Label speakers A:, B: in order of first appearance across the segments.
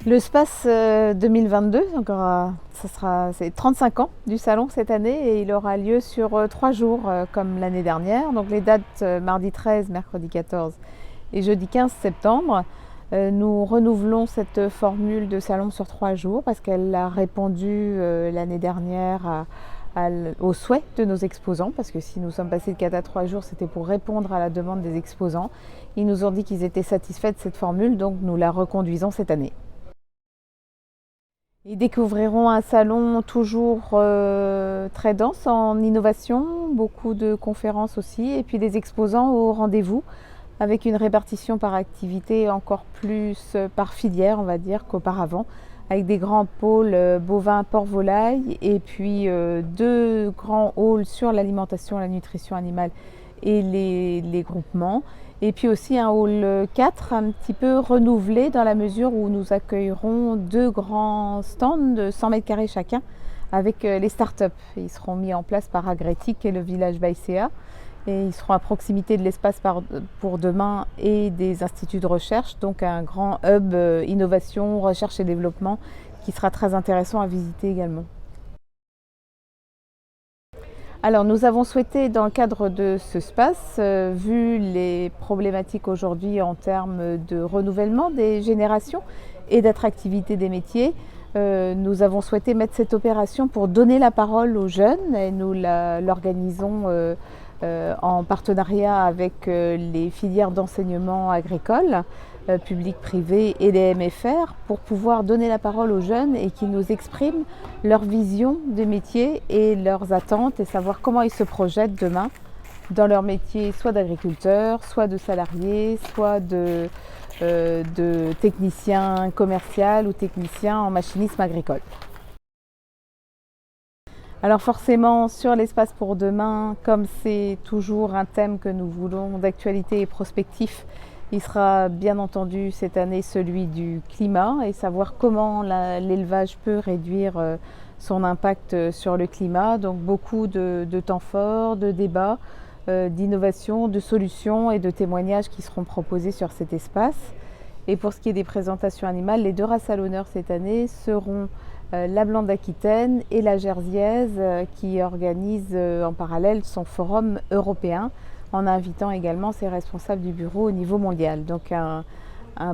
A: Le SPACE 2022, c'est 35 ans du salon cette année et il aura lieu sur 3 jours comme l'année dernière. Donc les dates mardi 13, mercredi 14 et jeudi 15 septembre. Nous renouvelons cette formule de salon sur 3 jours parce qu'elle a répondu l'année dernière aux souhaits de nos exposants, parce que si nous sommes passés de 4 à 3 jours, c'était pour répondre à la demande des exposants. Ils nous ont dit qu'ils étaient satisfaits de cette formule, donc nous la reconduisons cette année. Ils découvriront un salon toujours très dense en innovation, beaucoup de conférences aussi, et puis des exposants au rendez-vous, avec une répartition par activité encore plus par filière, on va dire, qu'auparavant, avec des grands pôles bovins, porc, volaille, et puis 2 grands halls sur l'alimentation, la nutrition animale et les groupements. Et puis aussi un hall 4 un petit peu renouvelé dans la mesure où nous accueillerons 2 grands stands de 100 mètres carrés chacun avec les startups. Ils seront mis en place par Agretic et le village Baïséa et ils seront à proximité de l'espace pour demain et des instituts de recherche, donc un grand hub innovation, recherche et développement qui sera très intéressant à visiter également. Alors nous avons souhaité, dans le cadre de ce SPACE, vu les problématiques aujourd'hui en termes de renouvellement des générations et d'attractivité des métiers, nous avons souhaité mettre cette opération pour donner la parole aux jeunes et nous l'organisons en partenariat avec les filières d'enseignement agricole, public, privé et les MFR, pour pouvoir donner la parole aux jeunes et qu'ils nous expriment leur vision des métiers et leurs attentes et savoir comment ils se projettent demain dans leur métier, soit d'agriculteur, soit de salarié, soit de technicien commercial ou technicien en machinisme agricole. Alors forcément, sur l'espace pour demain, comme c'est toujours un thème que nous voulons d'actualité et prospectif, il sera bien entendu cette année celui du climat et savoir comment l'élevage peut réduire son impact sur le climat. Donc beaucoup de temps forts, de débats, d'innovations, de solutions et de témoignages qui seront proposés sur cet espace. Et pour ce qui est des présentations animales, les 2 races à l'honneur cette année seront la Blanc d'Aquitaine et la Jersiaise qui organisent en parallèle son forum européen en invitant également ses responsables du bureau au niveau mondial. Donc un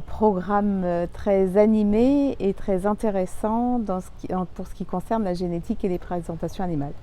A: programme très animé et très intéressant pour ce qui concerne la génétique et les présentations animales.